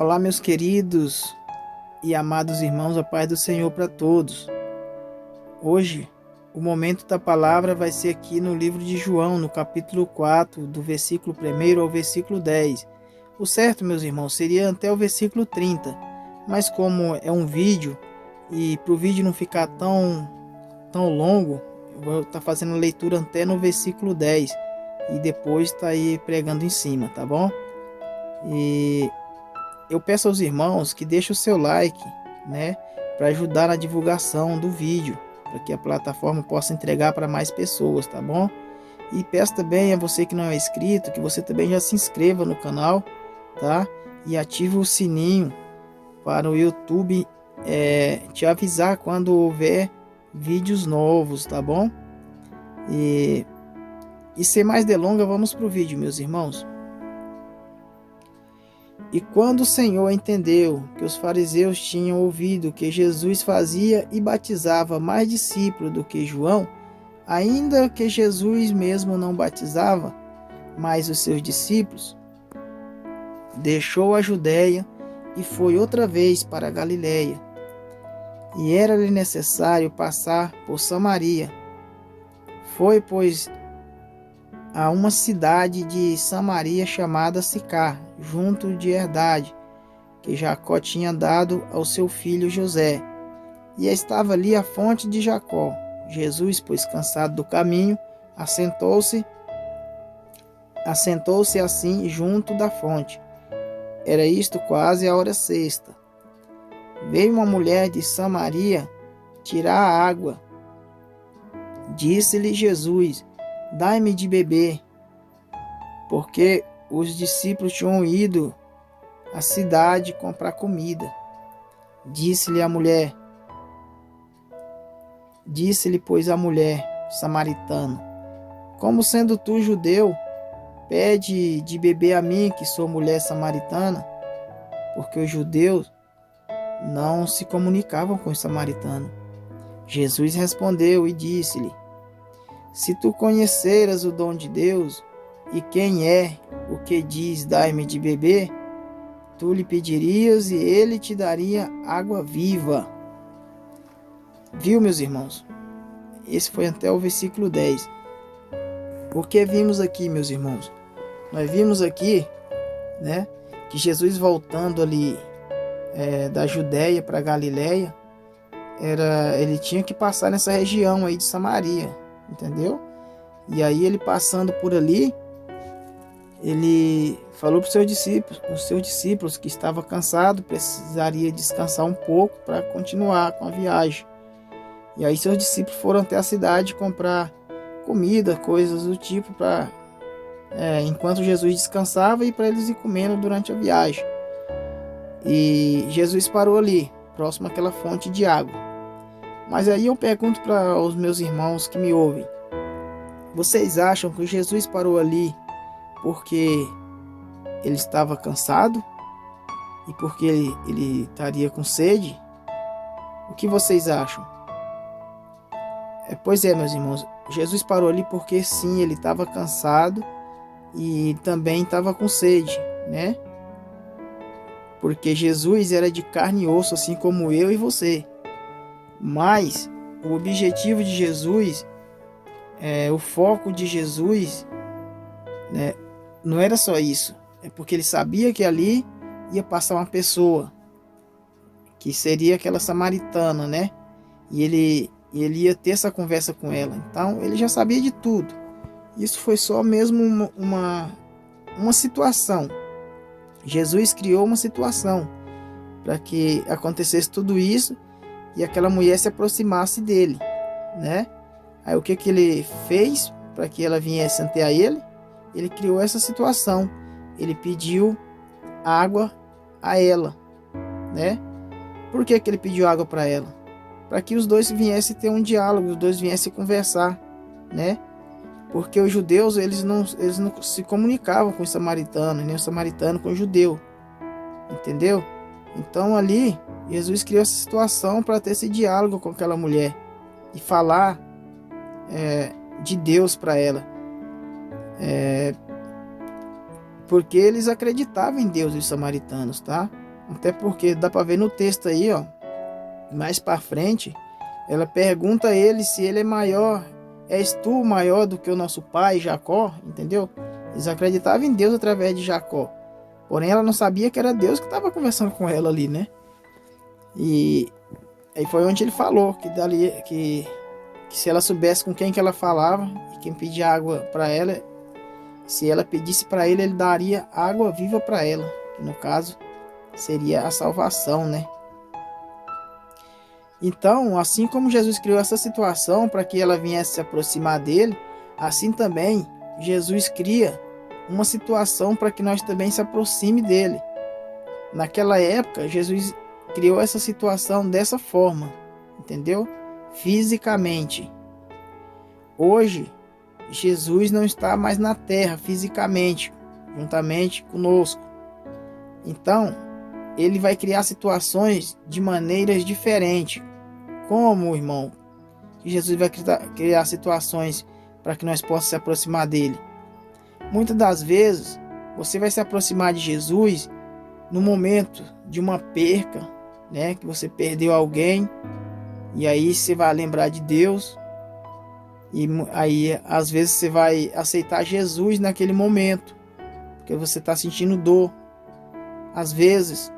Olá, meus queridos e amados irmãos, a paz do Senhor para todos. Hoje, o momento da palavra vai ser aqui no livro de João, no capítulo 4, do versículo 1 ao versículo 10. O certo, meus irmãos, seria até o versículo 30, mas como é um vídeo, e para o vídeo não ficar tão longo, eu vou estar fazendo leitura até no versículo 10 e depois tá aí pregando em cima, tá bom? E eu peço aos irmãos que deixem o seu like, né, para ajudar na divulgação do vídeo, para que a plataforma possa entregar para mais pessoas, tá bom? E peço também a você que não é inscrito, que você também já se inscreva no canal, tá? E ative o sininho para o YouTube te avisar quando houver vídeos novos, tá bom? E sem mais delongas, vamos para o vídeo, meus irmãos. E quando o Senhor entendeu que os fariseus tinham ouvido que Jesus fazia e batizava mais discípulos do que João, ainda que Jesus mesmo não batizava mais os seus discípulos, deixou a Judéia e foi outra vez para a Galiléia. E era-lhe necessário passar por Samaria. Foi, pois, a uma cidade de Samaria chamada Sicar, junto de Herdade, que Jacó tinha dado ao seu filho José. E estava ali a fonte de Jacó. Jesus, pois cansado do caminho, assentou-se assim junto da fonte. Era isto quase a hora sexta. Veio uma mulher de Samaria tirar a água. Disse-lhe Jesus: dai-me de beber, porque os discípulos tinham ido à cidade comprar comida. Disse-lhe, pois, a mulher samaritana: como sendo tu judeu, pede de beber a mim, que sou mulher samaritana? Porque os judeus não se comunicavam com os samaritanos. Jesus respondeu e disse-lhe: se tu conheceras o dom de Deus, e quem é o que diz dai-me de beber, tu lhe pedirias e ele te daria água viva. Viu, meus irmãos? Esse foi até o versículo 10. O que vimos aqui, meus irmãos? Nós vimos aqui, né, que Jesus voltando ali da Judéia para Galiléia, ele tinha que passar nessa região aí de Samaria, entendeu? E aí ele passando por ali, ele falou para os seus discípulos que estava cansado, precisaria descansar um pouco para continuar com a viagem. E aí seus discípulos foram até a cidade comprar comida, coisas do tipo, enquanto Jesus descansava e para eles ir comendo durante a viagem. E Jesus parou ali, próximo àquela fonte de água. Mas aí eu pergunto para os meus irmãos que me ouvem: vocês acham que Jesus parou ali porque ele estava cansado? E porque ele estaria com sede? O que vocês acham? Pois é, meus irmãos, Jesus parou ali porque sim, ele estava cansado e também estava com sede, né? Porque Jesus era de carne e osso, assim como eu e você. Mas o objetivo de Jesus, o foco de Jesus, né, não era só isso. É porque ele sabia que ali ia passar uma pessoa, que seria aquela samaritana, né? E ele ia ter essa conversa com ela. Então ele já sabia de tudo. Isso foi só mesmo uma situação. Jesus criou uma situação para que acontecesse tudo isso e aquela mulher se aproximasse dele, né? Aí o que ele fez para que ela viesse até ele? Ele criou essa situação. Ele pediu água a ela, né? Por que ele pediu água para ela? Para que os dois viessem ter um diálogo, os dois viessem conversar, né? Porque os judeus, eles não se comunicavam com os samaritanos, nem o samaritano com o judeu, entendeu? Então ali, Jesus criou essa situação para ter esse diálogo com aquela mulher e falar de Deus para ela. Porque eles acreditavam em Deus, os samaritanos, tá? Até porque dá para ver no texto aí, ó, mais para frente, ela pergunta a ele se ele é maior, és tu maior do que o nosso pai Jacó, entendeu? Eles acreditavam em Deus através de Jacó, porém ela não sabia que era Deus que estava conversando com ela ali, né? E aí foi onde ele falou que se ela soubesse com quem que ela falava e quem pedia água para ela, se ela pedisse para ele, ele daria água viva para ela, que no caso seria a salvação, né? Então, assim como Jesus criou essa situação para que ela viesse se aproximar dele, assim também Jesus cria uma situação para que nós também se aproxime dele. Naquela época, Jesus criou essa situação dessa forma, entendeu? Fisicamente. Hoje, Jesus não está mais na terra fisicamente, juntamente conosco. Então, ele vai criar situações de maneiras diferentes. Como, irmão, Jesus vai criar situações para que nós possamos se aproximar dele? Muitas das vezes, você vai se aproximar de Jesus no momento de uma perca, né? Que você perdeu alguém, e aí você vai lembrar de Deus, e aí às vezes você vai aceitar Jesus naquele momento, porque você está sentindo dor. Às vezes,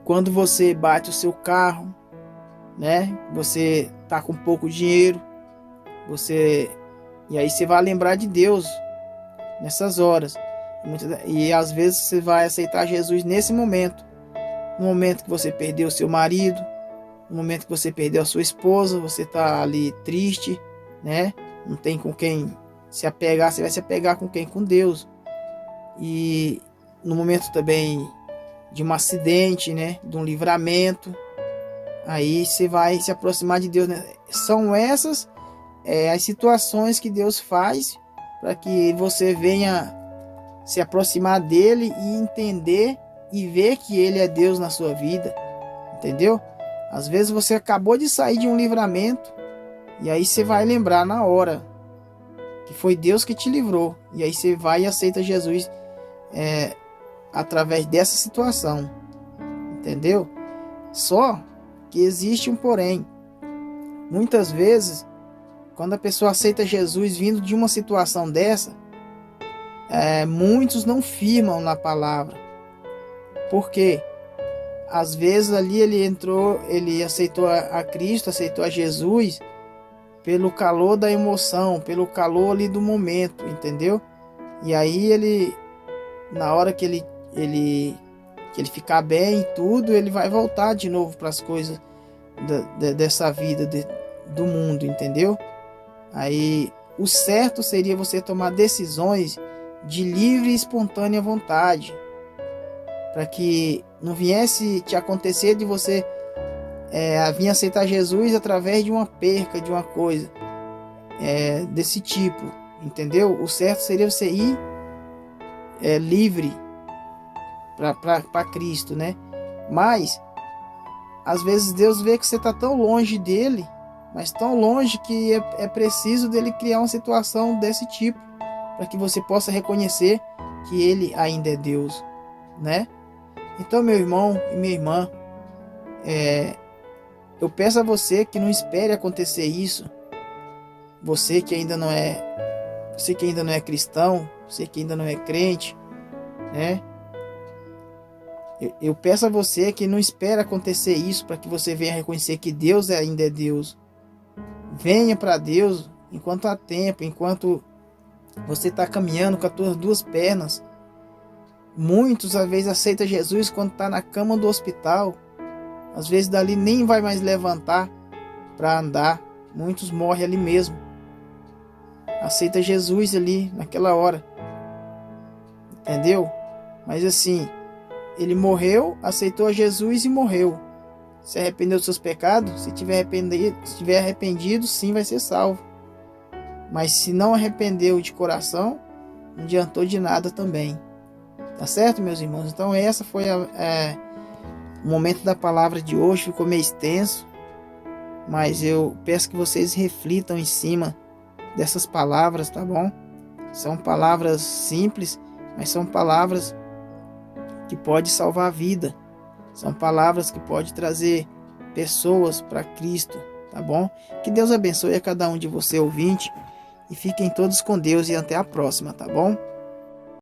quando você bate o seu carro, né? Você tá com pouco dinheiro, e aí você vai lembrar de Deus nessas horas. E às vezes você vai aceitar Jesus nesse momento, no momento que você perdeu o seu marido, no momento que você perdeu a sua esposa, você tá ali triste, né? Não tem com quem se apegar, você vai se apegar com quem? Com Deus. E no momento também de um acidente, né? De um livramento, aí você vai se aproximar de Deus, né? São essas as situações que Deus faz para que você venha se aproximar dele e entender e ver que ele é Deus na sua vida, entendeu? Às vezes você acabou de sair de um livramento e aí você vai lembrar na hora que foi Deus que te livrou, e aí você vai e aceita Jesus através dessa situação, entendeu? Só que existe um porém. Muitas vezes, quando a pessoa aceita Jesus vindo de uma situação dessa, muitos não firmam na palavra. Porque às vezes ali ele aceitou a Cristo, aceitou a Jesus pelo calor da emoção, pelo calor ali do momento, entendeu? E aí ele, na hora que ele ficar bem e tudo, ele vai voltar de novo para as coisas dessa vida, do mundo, entendeu? Aí o certo seria você tomar decisões de livre e espontânea vontade, para que não viesse te acontecer de você vir aceitar Jesus através de uma perca, de uma coisa desse tipo, entendeu? O certo seria você ir livre para Cristo, né? Mas às vezes Deus vê que você está tão longe dele, mas tão longe que é preciso dele criar uma situação desse tipo, para que você possa reconhecer que ele ainda é Deus, né? Então, meu irmão e minha irmã, eu peço a você que não espere acontecer isso. Você que ainda não é cristão, você que ainda não é crente, né? Eu peço a você que não espere acontecer isso para que você venha reconhecer que Deus ainda é Deus. Venha para Deus enquanto há tempo, enquanto você está caminhando com as suas duas pernas. Muitos às vezes aceitam Jesus quando está na cama do hospital. Às vezes dali nem vai mais levantar para andar. Muitos morrem ali mesmo. Aceita Jesus ali naquela hora. Entendeu? Mas assim, ele morreu, aceitou a Jesus e morreu. Se arrependeu dos seus pecados? Se tiver arrependido, sim, vai ser salvo. Mas se não arrependeu de coração, não adiantou de nada também. Tá certo, meus irmãos? Então essa foi o momento da palavra de hoje. Ficou meio extenso, mas eu peço que vocês reflitam em cima dessas palavras, tá bom? São palavras simples, mas são palavras que podem salvar a vida, São palavras que podem trazer pessoas para Cristo, tá bom? Que Deus abençoe a cada um de você, ouvinte, e fiquem todos com Deus e até a próxima, tá bom?